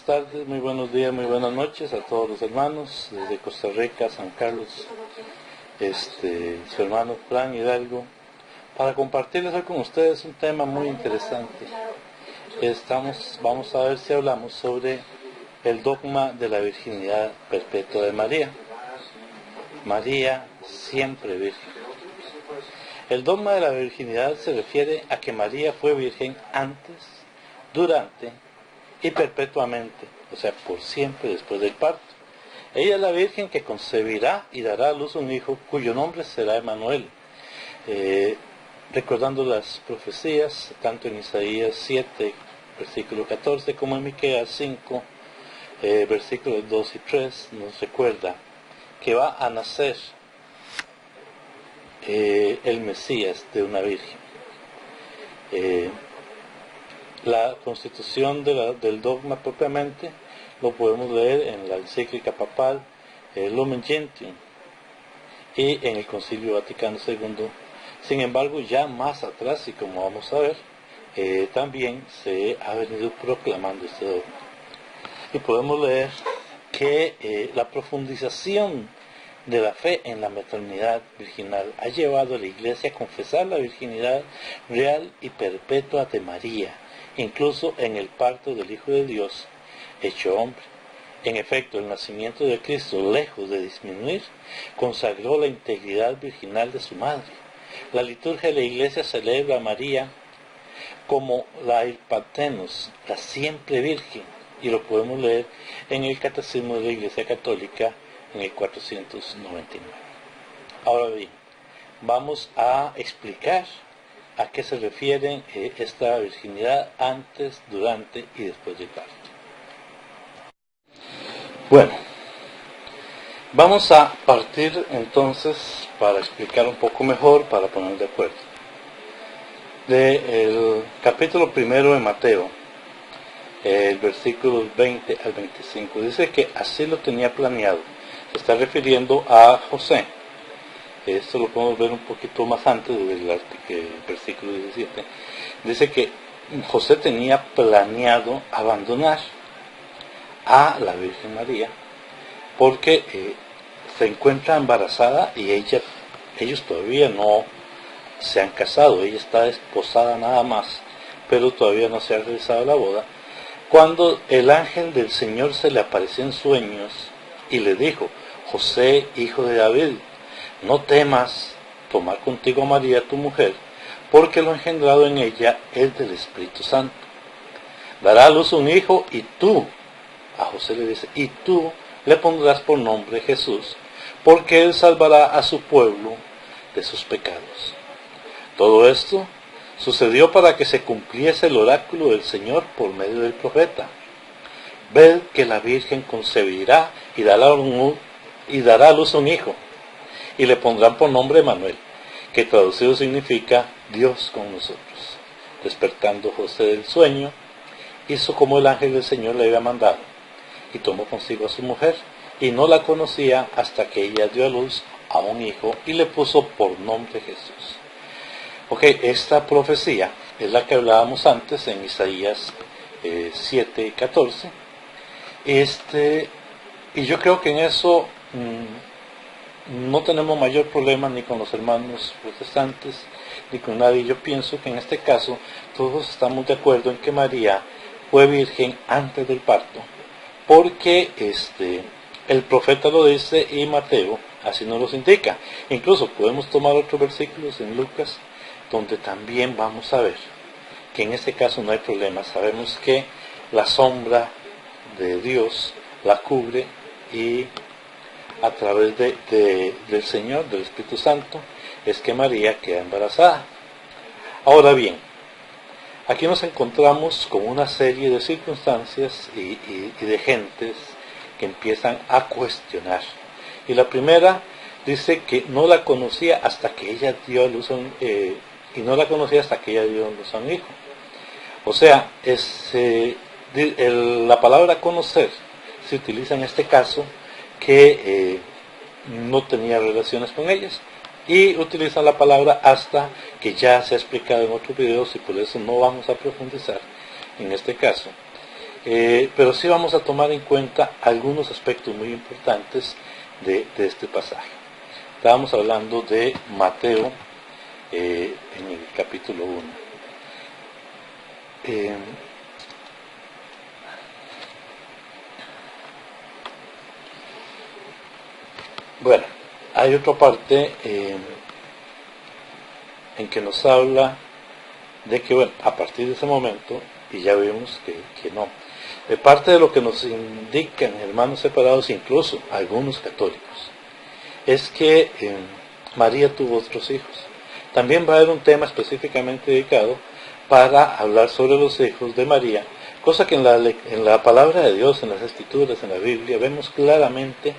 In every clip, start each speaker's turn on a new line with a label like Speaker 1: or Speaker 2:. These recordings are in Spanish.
Speaker 1: buenas tardes, muy buenos días, muy buenas noches a todos los hermanos desde Costa Rica, San Carlos, su hermano Fran Hidalgo, para compartirles hoy con ustedes un tema muy interesante. Vamos a ver si hablamos sobre el dogma de la virginidad perpetua de María. María siempre virgen. El dogma de la virginidad se refiere a que María fue virgen antes, durante y perpetuamente, o sea, por siempre después del parto. Ella es la virgen que concebirá y dará a luz un hijo cuyo nombre será Emmanuel. Recordando las profecías, tanto en Isaías 7, versículo 14, como en Miqueas 5, versículos 2 y 3, nos recuerda que va a nacer el Mesías de una virgen. La constitución del dogma propiamente lo podemos leer en la encíclica papal Lumen Gentium y en el Concilio Vaticano II. Sin embargo, ya más atrás, y como vamos a ver, también se ha venido proclamando este dogma. Y podemos leer que la profundización de la fe en la maternidad virginal ha llevado a la Iglesia a confesar la virginidad real y perpetua de María, incluso en el parto del Hijo de Dios, hecho hombre. En efecto, el nacimiento de Cristo, lejos de disminuir, consagró la integridad virginal de su madre. La liturgia de la Iglesia celebra a María como la Parthenos, la siempre virgen, y lo podemos leer en el Catecismo de la Iglesia Católica en el 499. Ahora bien, vamos a explicar a qué se refiere esta virginidad antes, durante y después del parto. Bueno, vamos a partir entonces para explicar un poco mejor, para poner de acuerdo, del capítulo 1 de Mateo, el versículo 20 al 25. Dice que así lo tenía planeado. Se está refiriendo a José. Esto lo podemos ver un poquito más antes del versículo 17. Dice que José tenía planeado abandonar a la Virgen María porque se encuentra embarazada y ellos todavía no se han casado. Ella está desposada nada más, pero todavía no se ha realizado la boda. Cuando el ángel del Señor se le apareció en sueños y le dijo: José, hijo de David, no temas tomar contigo a María tu mujer, porque lo engendrado en ella es del Espíritu Santo. Dará a luz un hijo y tú, a José le dice, y tú le pondrás por nombre Jesús, porque él salvará a su pueblo de sus pecados. Todo esto sucedió para que se cumpliese el oráculo del Señor por medio del profeta. Ved que la Virgen concebirá y dará a luz un hijo, y le pondrán por nombre Emmanuel, que traducido significa Dios con nosotros. Despertando José del sueño, hizo como el ángel del Señor le había mandado, y tomó consigo a su mujer, y no la conocía hasta que ella dio a luz a un hijo, y le puso por nombre Jesús. Esta profecía es la que hablábamos antes en Isaías 7:14. Y yo creo que en eso no tenemos mayor problema ni con los hermanos protestantes ni con nadie. Yo pienso que en este caso todos estamos de acuerdo en que María fue virgen antes del parto, porque el profeta lo dice y Mateo así nos lo indica. Incluso podemos tomar otros versículos en Lucas donde también vamos a ver que en este caso no hay problema. Sabemos que la sombra de Dios la cubre y a través del Señor, del Espíritu Santo, es que María queda embarazada. Ahora bien, aquí nos encontramos con una serie de circunstancias y de gentes que empiezan a cuestionar. Y la primera dice que no la conocía hasta que ella dio a luz a un hijo. O sea, la palabra conocer se utiliza en este caso que no tenía relaciones con ellas, y utiliza la palabra hasta, que ya se ha explicado en otros videos y por eso no vamos a profundizar en este caso. pero sí vamos a tomar en cuenta algunos aspectos muy importantes de este pasaje. Estábamos hablando de Mateo en el capítulo 1. Bueno, hay otra parte en que nos habla de que, bueno, a partir de ese momento, y ya vimos que no, parte de lo que nos indican hermanos separados, incluso algunos católicos, es que María tuvo otros hijos. También va a haber un tema específicamente dedicado para hablar sobre los hijos de María, cosa que en la palabra de Dios, en las escrituras, en la Biblia, vemos claramente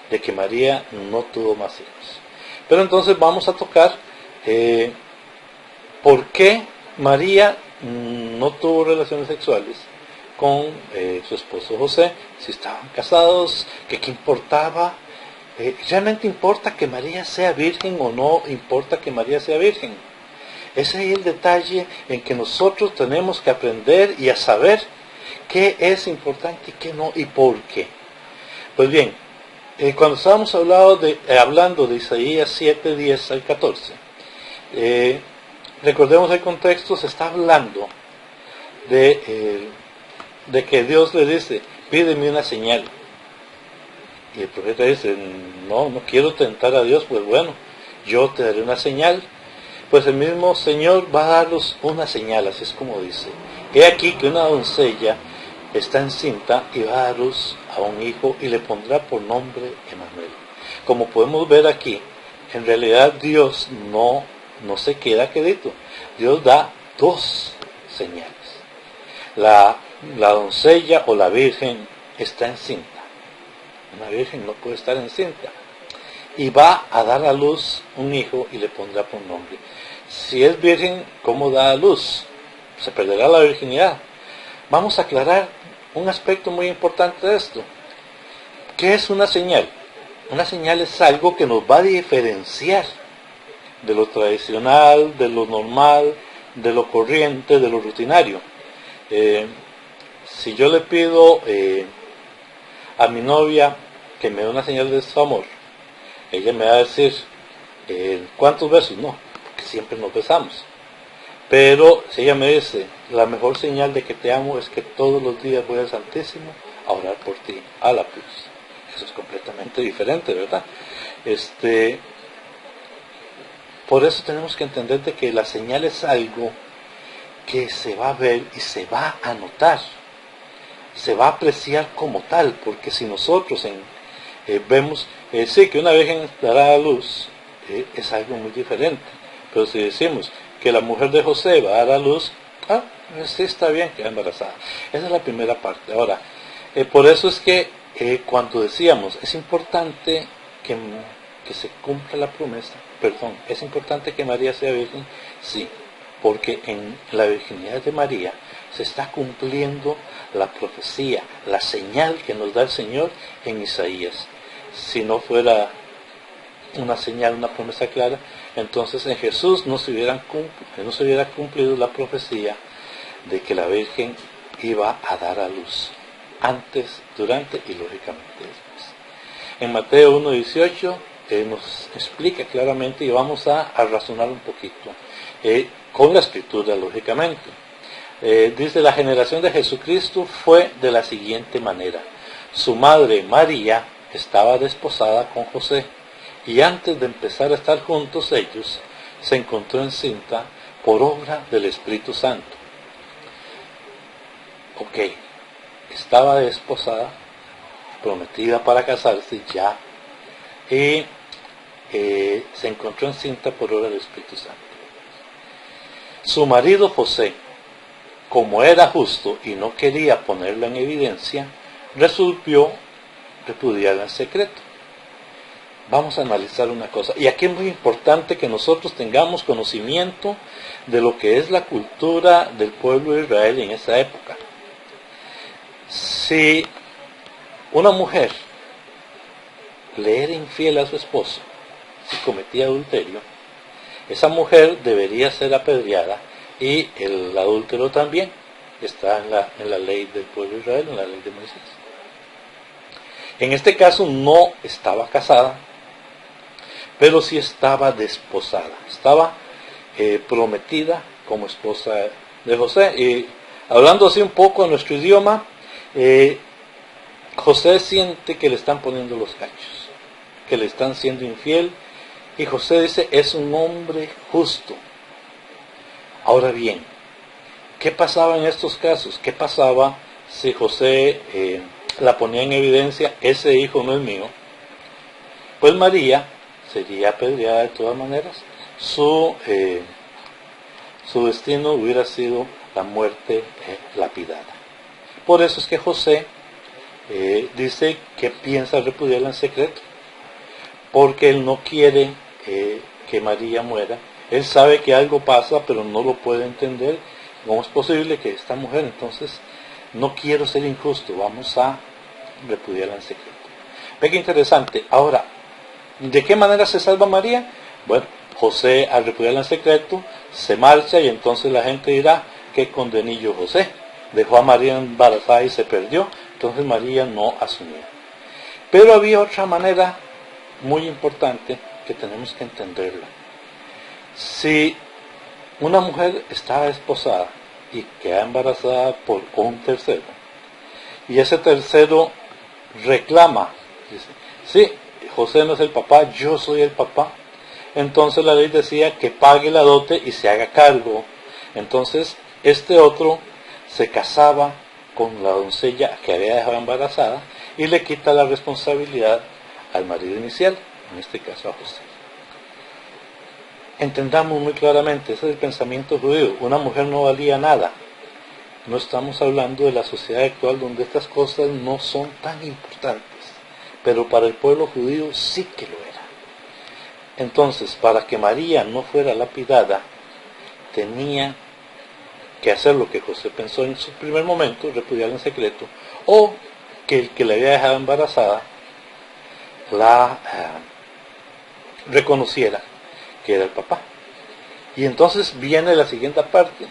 Speaker 1: de que María no tuvo más hijos. Pero entonces vamos a tocar por qué María no tuvo relaciones sexuales con su esposo José, si estaban casados, que qué importaba. ¿Realmente importa que María sea virgen o no importa que María sea virgen? Ese es el detalle en que nosotros tenemos que aprender y a saber qué es importante y qué no y por qué. Pues bien, cuando estábamos hablando de Isaías 7, 10 al 14, recordemos el contexto, se está hablando de que Dios le dice, pídeme una señal. Y el profeta dice, no quiero tentar a Dios, pues bueno, yo te daré una señal. Pues el mismo Señor va a darnos una señal, así es como dice. He aquí que una doncella está encinta y va a dar luz a un hijo y le pondrá por nombre Emmanuel. Como podemos ver aquí, en realidad Dios no se queda quedito. Dios da dos señales. La doncella o la virgen está encinta. Una virgen no puede estar encinta. Y va a dar a luz un hijo y le pondrá por nombre. Si es virgen, ¿cómo da a luz? Se perderá la virginidad. Vamos a aclarar un aspecto muy importante de esto. ¿Qué es una señal? Una señal es algo que nos va a diferenciar de lo tradicional, de lo normal, de lo corriente, de lo rutinario. Si yo le pido a mi novia que me dé una señal de su amor, ella me va a decir, ¿cuántos besos? No, porque siempre nos besamos. Pero si ella me dice, la mejor señal de que te amo es que todos los días voy al Santísimo a orar por ti, a la cruz. Eso es completamente diferente, ¿verdad? Por eso tenemos que entender de que la señal es algo que se va a ver y se va a notar, se va a apreciar como tal, porque si nosotros vemos, sí, que una virgen dará a luz, es algo muy diferente, pero si decimos que la mujer de José va a dar a luz, sí está bien, queda embarazada. Esa es la primera parte. Ahora, por eso es que cuando decíamos, es importante que se cumpla la promesa, es importante que María sea virgen, sí, porque en la virginidad de María se está cumpliendo la profecía, la señal que nos da el Señor en Isaías. Si no fuera una señal, una promesa clara, entonces en Jesús no se hubiera cumplido la profecía de que la Virgen iba a dar a luz, antes, durante y lógicamente después. En Mateo 1:18 nos explica claramente, y vamos a razonar un poquito con la escritura, lógicamente. Dice, la generación de Jesucristo fue de la siguiente manera. Su madre María estaba desposada con José, y antes de empezar a estar juntos ellos, se encontró encinta por obra del Espíritu Santo. Ok, estaba desposada, prometida para casarse ya, y se encontró encinta por obra del Espíritu Santo. Su marido José, como era justo y no quería ponerla en evidencia, resolvió repudiarla en secreto. Vamos a analizar una cosa, y aquí es muy importante que nosotros tengamos conocimiento de lo que es la cultura del pueblo de Israel en esa época. Si una mujer le era infiel a su esposo, si cometía adulterio, esa mujer debería ser apedreada y el adúltero también. está en la ley del pueblo de Israel, en la ley de Moisés. En este caso no estaba casada, pero sí estaba desposada, estaba prometida como esposa de José. Y hablando así un poco en nuestro idioma, José siente que le están poniendo los cachos, que le están siendo infiel, y José dice, es un hombre justo. Ahora bien, ¿qué pasaba en estos casos? ¿Qué pasaba si José la ponía en evidencia, ese hijo no es mío? Pues María sería apedreada de todas maneras. Su destino hubiera sido la muerte lapidada. Por eso es que José dice que piensa repudiarla en secreto, porque él no quiere que María muera. Él sabe que algo pasa, pero no lo puede entender. ¿Cómo es posible que esta mujer? Entonces, no quiero ser injusto, vamos a repudiarla en secreto. Ve que interesante. Ahora, ¿de qué manera se salva María? Bueno, José, al repudiarla en secreto, se marcha, y entonces la gente dirá, qué condenillo José, dejó a María embarazada y se perdió. Entonces María no asumió. Pero había otra manera muy importante que tenemos que entenderla. Si una mujer está desposada y queda embarazada por un tercero, y ese tercero reclama, dice, sí, José no es el papá, yo soy el papá, entonces la ley decía que pague la dote y se haga cargo. Entonces este otro se casaba con la doncella que había dejado embarazada y le quita la responsabilidad al marido inicial, en este caso a José. Entendamos muy claramente, ese es el pensamiento judío. Una mujer no valía nada. No estamos hablando de la sociedad actual donde estas cosas no son tan importantes, pero para el pueblo judío sí que lo era. Entonces, para que María no fuera lapidada, tenía que hacer lo que José pensó en su primer momento, repudiarla en secreto, o que el que la había dejado embarazada la reconociera que era el papá. Y entonces viene la siguiente parte,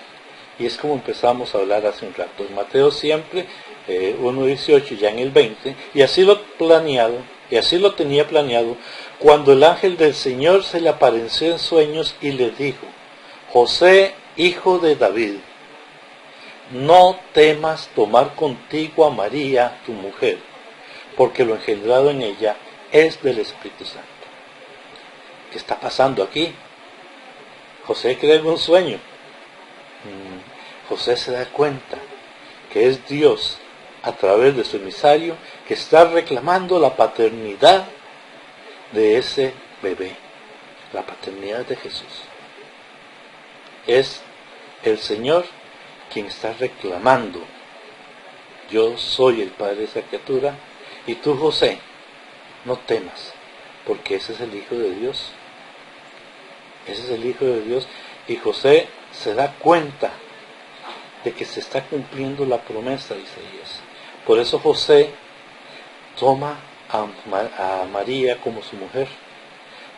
Speaker 1: y es como empezamos a hablar hace un rato. En Mateo siempre, 1:18, ya en el 20, y así lo planeado, y así lo tenía planeado, cuando el ángel del Señor se le apareció en sueños y le dijo, José, hijo de David, no temas tomar contigo a María, tu mujer, porque lo engendrado en ella es del Espíritu Santo. ¿Qué está pasando aquí? José cree en un sueño. José se da cuenta que es Dios, a través de su emisario, que está reclamando la paternidad de ese bebé, la paternidad de Jesús. Es el Señor quien está reclamando, yo soy el padre de esa criatura, y tú, José, no temas, porque ese es el Hijo de Dios. Ese es el Hijo de Dios, y José se da cuenta de que se está cumpliendo la promesa de Isaías. Por eso José toma a María como su mujer,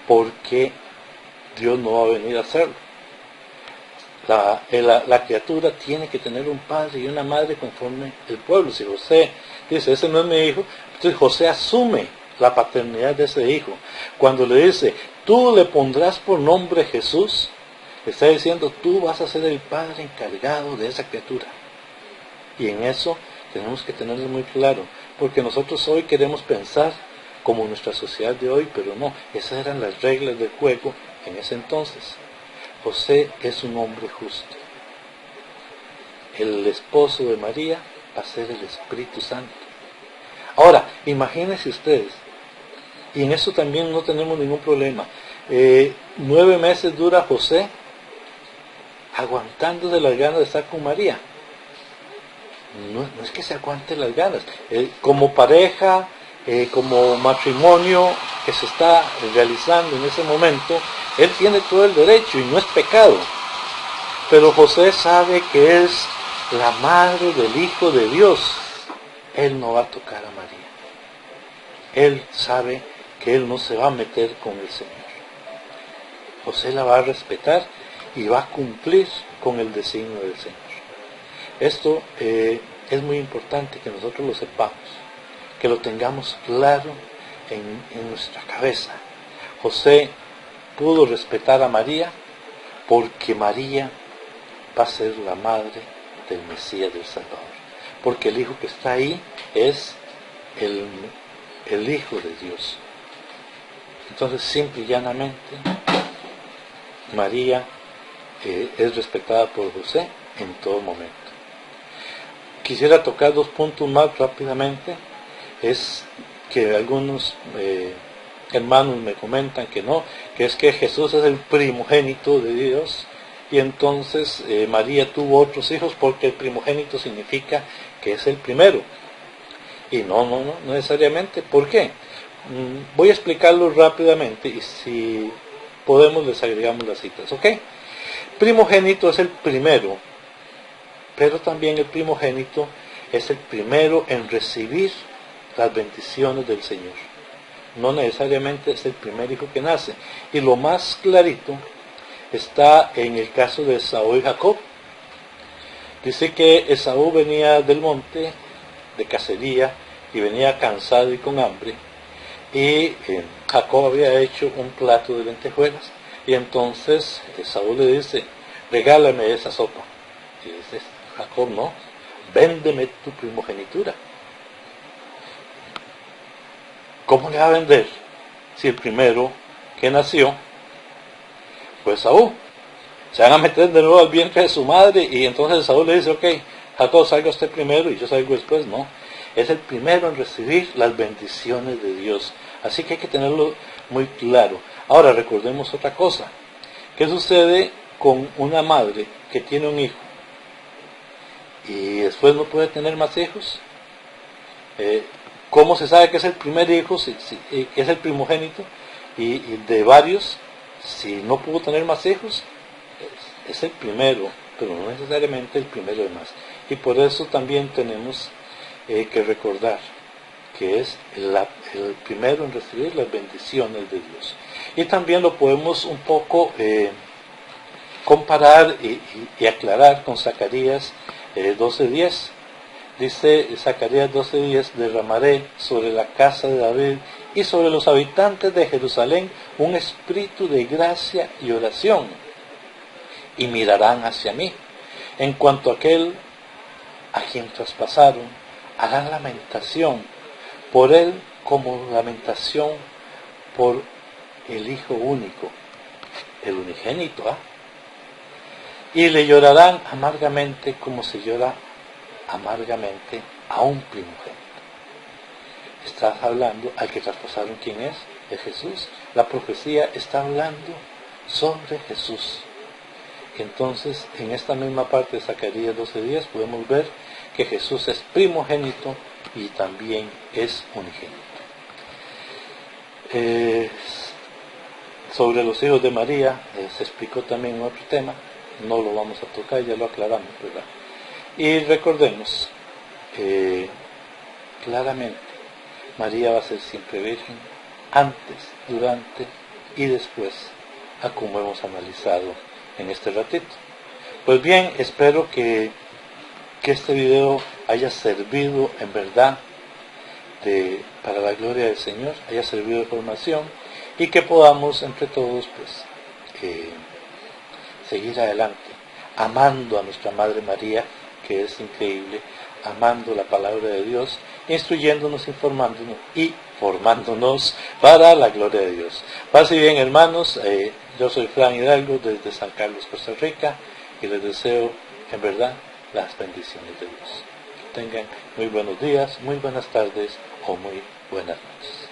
Speaker 1: porque Dios no va a venir a hacerlo. La criatura tiene que tener un padre y una madre conforme el pueblo. Si José dice, ese no es mi hijo, entonces José asume la paternidad de ese hijo. Cuando le dice, tú le pondrás por nombre Jesús, le está diciendo, tú vas a ser el padre encargado de esa criatura. Y en eso tenemos que tenerlo muy claro, porque nosotros hoy queremos pensar como nuestra sociedad de hoy, pero no, esas eran las reglas del juego en ese entonces. José es un hombre justo. El esposo de María va a ser el Espíritu Santo. Ahora, imagínense ustedes, y en eso también no tenemos ningún problema. 9 meses dura José aguantándose las ganas de estar con María. No es que se aguante las ganas. Como pareja, como matrimonio que se está realizando en ese momento, él tiene todo el derecho y no es pecado. Pero José sabe que es la madre del Hijo de Dios. Él no va a tocar a María. Él sabe que él no se va a meter con el Señor. José la va a respetar y va a cumplir con el designio del Señor. Esto es muy importante que nosotros lo sepamos, que lo tengamos claro en nuestra cabeza. José pudo respetar a María porque María va a ser la madre del Mesías, del Salvador. Porque el hijo que está ahí es el Hijo de Dios. Entonces, simple y llanamente, María es respetada por José en todo momento. Quisiera tocar 2 puntos más rápidamente. Es que algunos hermanos me comentan que no, que es que Jesús es el primogénito de Dios, y entonces María tuvo otros hijos porque el primogénito significa que es el primero. Y no necesariamente. ¿Por qué? Voy a explicarlo rápidamente y si podemos les agregamos las citas, ¿ok? Primogénito es el primero, pero también el primogénito es el primero en recibir las bendiciones del Señor. No necesariamente es el primer hijo que nace. Y lo más clarito está en el caso de Esaú y Jacob. Dice que Esaú venía del monte de cacería y venía cansado y con hambre. Y Jacob había hecho un plato de lentejuelas. Y entonces Esaú le dice, regálame esa sopa. Y dice Jacob, no, véndeme tu primogenitura. ¿Cómo le va a vender si el primero que nació fue Esaú? Se van a meter de nuevo al vientre de su madre y entonces Esaú le dice, ok, Jacob, salga usted primero y yo salgo después. No, es el primero en recibir las bendiciones de Dios. Así que hay que tenerlo muy claro. Ahora recordemos otra cosa. ¿Qué sucede con una madre que tiene un hijo y después no puede tener más hijos? ¿Cómo se sabe que es el primer hijo, que es el primogénito, y de varios, si no pudo tener más hijos? Es el primero, pero no necesariamente el primero de más. Y por eso también tenemos que recordar que es el primero en recibir las bendiciones de Dios. Y también lo podemos un poco comparar y aclarar con Zacarías 12:10. Dice Zacarías 12:10, derramaré sobre la casa de David y sobre los habitantes de Jerusalén un espíritu de gracia y oración, y mirarán hacia mí. En cuanto a aquel a quien traspasaron, harán lamentación por él como lamentación por el Hijo único, el unigénito, y le llorarán amargamente como se llora amargamente a un primogénito. Estás hablando, al que traspasaron, ¿quién es? Es Jesús. La profecía está hablando sobre Jesús. Entonces, en esta misma parte de Zacarías 12:10 podemos ver que Jesús es primogénito y también es unigénito. Sobre los hijos de María se explicó también en otro tema, no lo vamos a tocar, ya lo aclaramos, ¿verdad? Y recordemos, claramente, María va a ser siempre virgen, antes, durante y después, a como hemos analizado en este ratito. Pues bien, espero que este video haya servido en verdad para la gloria del Señor, haya servido de formación y que podamos entre todos pues seguir adelante, amando a nuestra Madre María, que es increíble, amando la palabra de Dios, instruyéndonos, informándonos y formándonos para la gloria de Dios. Paz y bien, hermanos, yo soy Fran Hidalgo desde San Carlos, Costa Rica, y les deseo en verdad las bendiciones de Dios. Que tengan muy buenos días, muy buenas tardes o muy buenas noches.